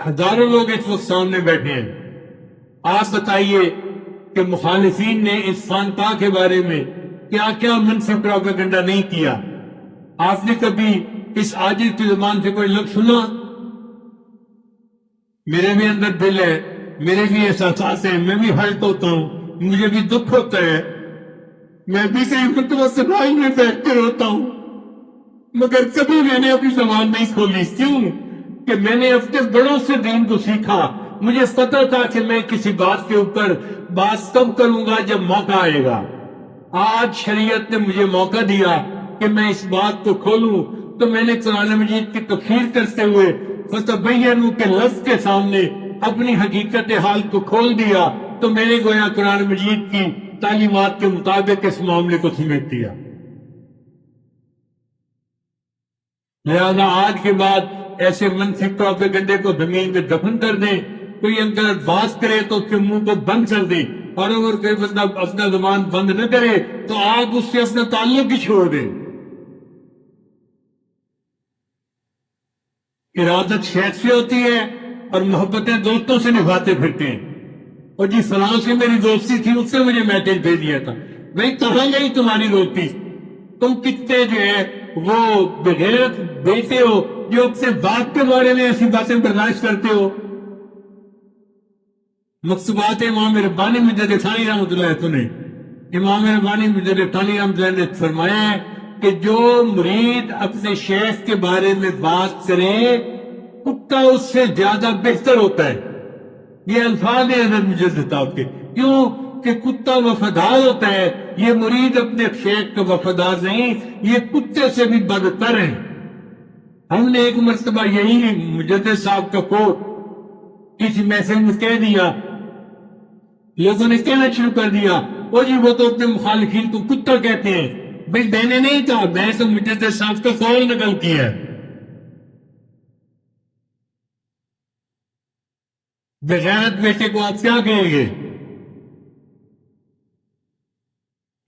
ہزاروں لوگ اس وقت سامنے بیٹھے ہیں. آپ بتائیے کہ مخالفین نے اس خانقاہ کے بارے میں کیا کیا منفی پروپیگنڈا نہیں کیا. آپ نے کبھی اس عاجز کی زبان سے کوئی لفظ سنا؟ میرے بھی اندر دل ہے، میرے بھی احساسات ہیں، میں بھی ہرٹ ہوتا ہوں، مجھے بھی دکھ ہوتا ہے، میں بھی کئی مرتبہ صفائی میں بیٹھ کر روتا ہوں، مگر کبھی میں نے اپنی زبان نہیں کھولی. کیوں کہ میں نے اپنے بڑوں سے دین کو سیکھا. مجھے پتا تھا کہ میں کسی بات کے اوپر بات کب کروں گا جب موقع آئے گا. آج شریعت نے مجھے موقع دیا کہ میں اس بات کو کھولوں، تو میں نے قرآن مجید کی تفسیر کرتے ہوئے فتبینوا کے لفظ کے سامنے اپنی حقیقت حال کو کھول دیا. تو میں نے گویا قرآن مجید کی تعلیمات کے مطابق اس معاملے کو سمیٹ دیا. لہذا آج کے بعد ایسے منفی پروپیگنڈے کو زمین میں دفن کر دیں. کوئی اگر بات کرے تو اس کے منہ کو بند کر دیں، اور اگر کوئی بندہ اپنا زبان بند نہ کرے تو آپ اس سے اپنا تعلق ہی چھوڑ دیں. ارادت شیخ سے ہوتی ہے اور محبتیں دوستوں سے نبھاتے پھرتے ہیں. اور جی فلاں سے میری دوستی تھی، اس سے مجھے میسج بھیج دیا تھا. بھائی کہاں گئی تمہاری دوستی؟ تم کتنے جو ہے وہ بغیرت بیٹے ہو جو اپنے باپ کے بارے میں ایسی باتیں برداشت کرتے ہو. مکتوبات امام ربانی مجدد ثانی رحمۃ اللہ نے امام ربانی مجدد ثانی رحمۃ اللہ نے فرمایا ہے کہ جو مرید اپنے شیخ کے بارے میں بات کرے کتا اس سے زیادہ بہتر ہوتا ہے. یہ الفاظ ہیں حضرت مجدد صاحب کے. کیوں کہ کتا وفادار ہوتا ہے، یہ مرید اپنے شیخ کا وفادار نہیں، یہ کتے سے بھی بدتر ہیں. ہم نے ایک مرتبہ یہی مجدد صاحب کا کوٹ کسی میسج میں کہہ دیا، لوگوں نے کہنا شروع کر دیا وہ جی وہ تو اپنے مخالفین کو کتا کہتے ہیں. بھائی میں نے نہیں کہا، میں تو مجدد صاحب کا قول نقل کیا ہے. بغیرت بیٹے کو آپ کیا کہیں گے؟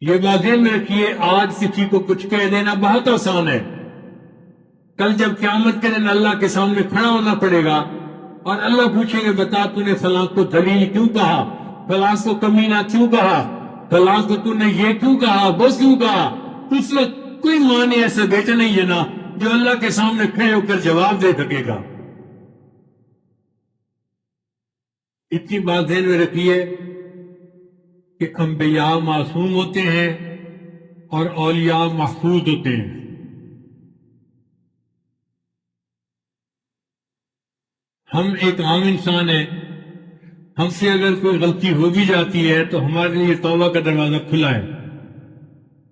یہ بات ذہن میں رکھیے، آج کسی کو کچھ کہہ دینا بہت آسان ہے. کل جب قیامت کے دن اللہ کے سامنے کھڑا ہونا پڑے گا اور اللہ پوچھیں گے بتا تو نے فلاں کو دلیل کیوں کہا، فلاں کو کمینہ کیوں کہا، فلاں کو تو نے یہ کیوں کہا، وہ کیوں کہا. اس وقت کوئی ماں نے ایسا بیٹا نہیں ہے نا جو اللہ کے سامنے کھڑے ہو کر جواب دے سکے گا. اتنی بات ذہن میں رکھیے کہ انبیاء معصوم ہوتے ہیں اور اولیاء محفوظ ہوتے ہیں. ہم ایک عام انسان ہیں، ہم سے اگر کوئی غلطی ہو بھی جاتی ہے تو ہمارے لیے توبہ کا دروازہ کھلا ہے،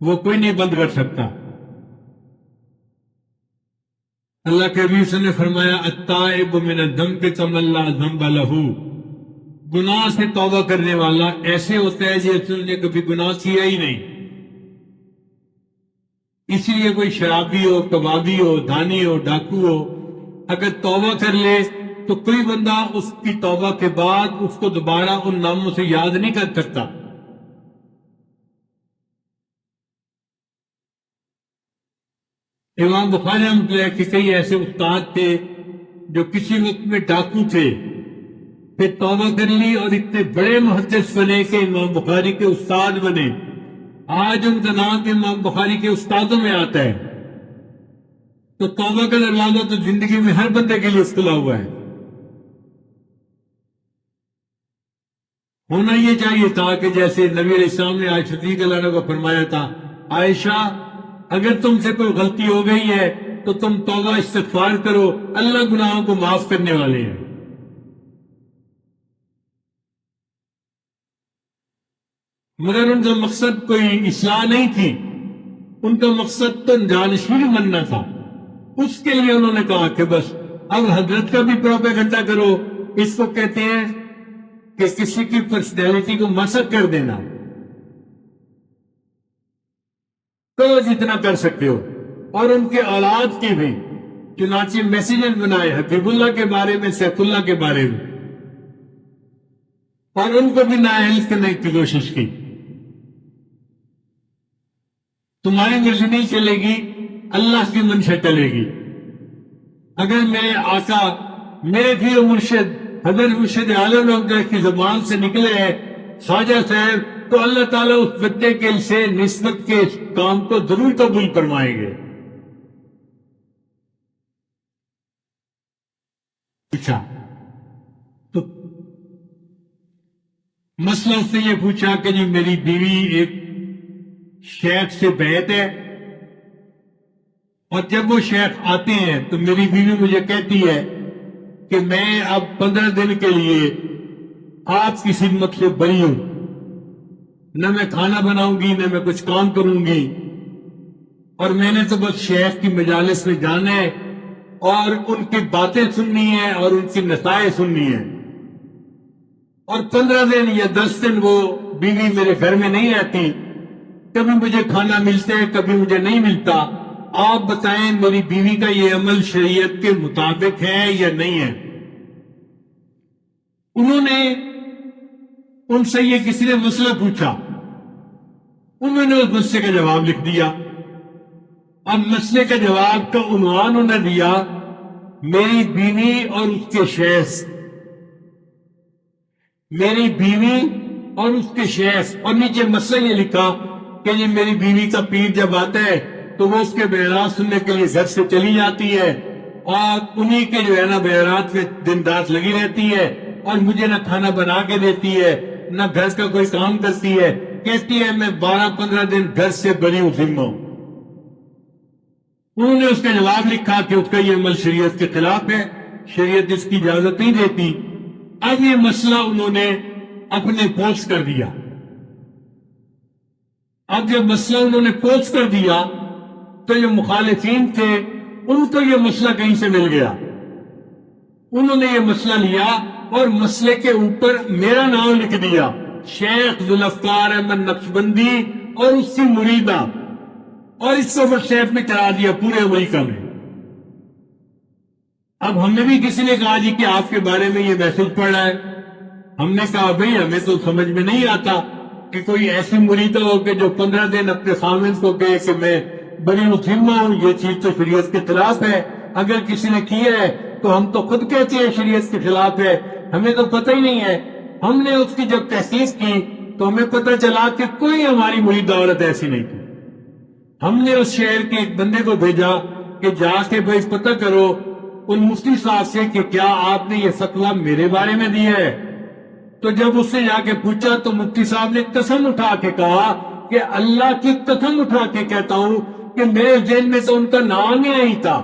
وہ کوئی نہیں بند کر سکتا. اللہ کے حبیب نے فرمایا التائب من الذنب کمن لا ذنب لہ. گناہ سے توبہ کرنے والا ایسے ہوتا ہے جیسے اس نے کبھی گناہ کیا ہی نہیں. اس لیے کوئی شرابی ہو، کبابی ہو، دھانی ہو، ڈاکو ہو، اگر توبہ کر لے تو کوئی بندہ اس کی توبہ کے بعد اس کو دوبارہ ان ناموں سے یاد نہیں کر سکتا. امام بخاری رحمۃ اللہ کے کئی ایسے استاد تھے جو کسی وقت میں ڈاکو تھے، پھر توبہ کر لی اور اتنے بڑے محدث بنے کہ امام بخاری کے استاد بنے. آج ان کا نام امام بخاری کے استادوں میں آتا ہے. تو توبہ کا دروازہ تو زندگی میں ہر بندے کے لیے کھلا ہوا ہے. ہونا یہ چاہیے تھا کہ جیسے نبی علیہ السلام نے عائشہ صدیقہ رضی اللہ عنہا کو فرمایا تھا، عائشہ اگر تم سے کوئی غلطی ہو گئی ہے تو تم توبہ استغفار کرو، اللہ گناہوں کو معاف کرنے والے ہیں. مگر ان کا مقصد کوئی اصلاح نہیں تھی، ان کا مقصد تو جانشین بننا تھا. اس کے لیے انہوں نے کہا کہ بس اب حضرت کا بھی پروپیگنڈا کرو. اس کو کہتے ہیں کہ کسی کی پرسنالٹی کو مسخ کر دینا. تو جتنا کر سکتے ہو، اور ان کے اولاد کی بھی چنانچہ میسیجز بنائے حبیب اللہ کے بارے میں، سیف اللہ کے بارے میں، اور ان کو بھی نااہل کرنے کی کوشش کی. تمہاری مرضی نہیں چلے گی، اللہ کی منشا چلے گی. اگر میرے آقا میرے پیر و مرشد حضرت مرشد عالم رحمۃ کی زبان سے نکلے ہے خواجہ صاحب، تو اللہ تعالیٰ اس بچے کے سے نسبت کے اس کام کو ضرور قبول فرمائیں گے. پوچھا تو مسئلہ اس نے یہ پوچھا کہ جی میری بیوی ایک شیخ سے بیعت ہے، اور جب وہ شیخ آتے ہیں تو میری بیوی مجھے کہتی ہے کہ میں اب 15 دن کے لیے آپ کی خدمت سے بری ہوں، نہ میں کھانا بناؤں گی نہ میں کچھ کام کروں گی، اور میں نے تو بس شیخ کی مجالس میں جانا ہے اور ان کی باتیں سننی ہے اور ان کی نصائح سننی ہے. اور 15 دن یا 10 دن وہ بیوی میرے گھر میں نہیں رہتی، کبھی مجھے کھانا ملتا ہے کبھی مجھے نہیں ملتا. آپ بتائیں میری بیوی کا یہ عمل شریعت کے مطابق ہے یا نہیں ہے؟ انہوں نے ان سے یہ کسی نے مسئلہ پوچھا، انہوں نے اس مسئلے کا جواب لکھ دیا. اب مسئلے کا جواب کا عنوان انہوں نے دیا میری بیوی اور اس کے شیخ، میری بیوی اور اس کے شیخ، اور نیچے مسئلہ یہ لکھا کہ یہ میری بیوی کا پیر جب آتا ہے تو وہ اس کے بیانات سننے کے لیے گھر سے چلی جاتی ہے، اور انہی کے جو ہے نا بیانات میں دن رات لگی رہتی ہے، اور مجھے نہ کھانا بنا کے دیتی ہے نہ گھر کا کوئی کام کرتی ہے، کہتی ہے میں 12-15 دن گھر سے بری ہوں ذمہ ہوں. انہوں نے اس کا جواب لکھا کہ اس کا یہ عمل شریعت کے خلاف ہے، شریعت اس کی اجازت نہیں دیتی. اب یہ مسئلہ انہوں نے اپنے پوسٹ کر دیا. اب جب مسئلہ انہوں نے پوسٹ کر دیا تو جو مخالفین تھے ان کو یہ مسئلہ کہیں سے مل گیا، انہوں نے یہ مسئلہ لیا اور مسئلے کے اوپر میرا نام لکھ دیا، شیخ ذوالفقار احمد نقشبندی اور اس کی مریدہ، اور اس کو واٹس ایپ میں چلا دیا پورے امریکہ میں. اب ہم نے بھی کسی نے کہا جی کہ آپ کے بارے میں یہ میسج پڑھ رہا ہے، ہم نے کہا بھئی ہمیں تو سمجھ میں نہیں آتا کہ کوئی ایسی مریدہ ہو کہ جو 15 دن اپنے خامن کو کہے کہ میں بری ذمہ ہوں، یہ چیز تو شریعت کے خلاف ہے. اگر کسی نے کیا ہے تو ہم تو خود کہتے ہیں شریعت کے خلاف ہے، ہمیں تو پتہ ہی نہیں ہے. ہم نے اس کی جب تحقیق کی تو ہمیں پتہ چلا کہ کوئی ہماری مریدہ عورت ایسی نہیں تھی. ہم نے اس شہر کے ایک بندے کو بھیجا کہ جا کے بھائی پتہ کرو ان مفتی صاحب سے کہ کیا آپ نے یہ فتویٰ میرے بارے میں دیا ہے. تو جب اس سے جا کے پوچھا تو مفتی صاحب نے قسم اٹھا کے کہا کہ اللہ کی قسم اٹھا کے کہتا ہوں کہ میرے ذہن میں تو ان کا نام ہی نہیں تھا.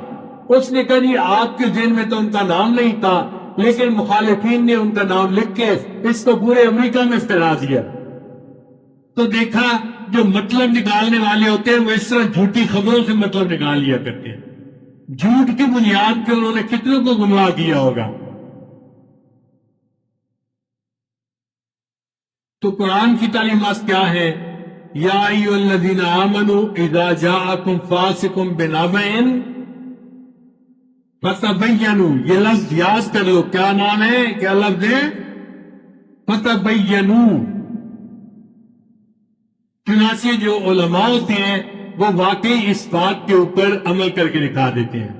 اس نے کہا جی آپ کے ذہن میں تو ان کا نام نہیں تھا، لیکن مخالفین نے ان کا نام لکھ کے اس کو پورے امریکہ میں پھیلا دیا. تو دیکھا جو مطلب نکالنے والے ہوتے ہیں وہ اس طرح جھوٹی خبروں سے مطلب نکال لیا کرتے ہیں. جھوٹ کی بنیاد پہ انہوں نے کتنوں کو گمراہ کیا ہوگا. تو قرآن کی تعلیمات کیا ہے؟ یا ایھا الذین آمنوا اذا جاءکم فاسق بنبأ فتبینوا. یہ لفظ یاد کر لو، کیا نام ہے، کیا لفظ ہے؟ فتبینوا. چنانچہ جو علماء ہوتے ہیں وہ واقعی اس بات کے اوپر عمل کر کے دکھا دیتے ہیں.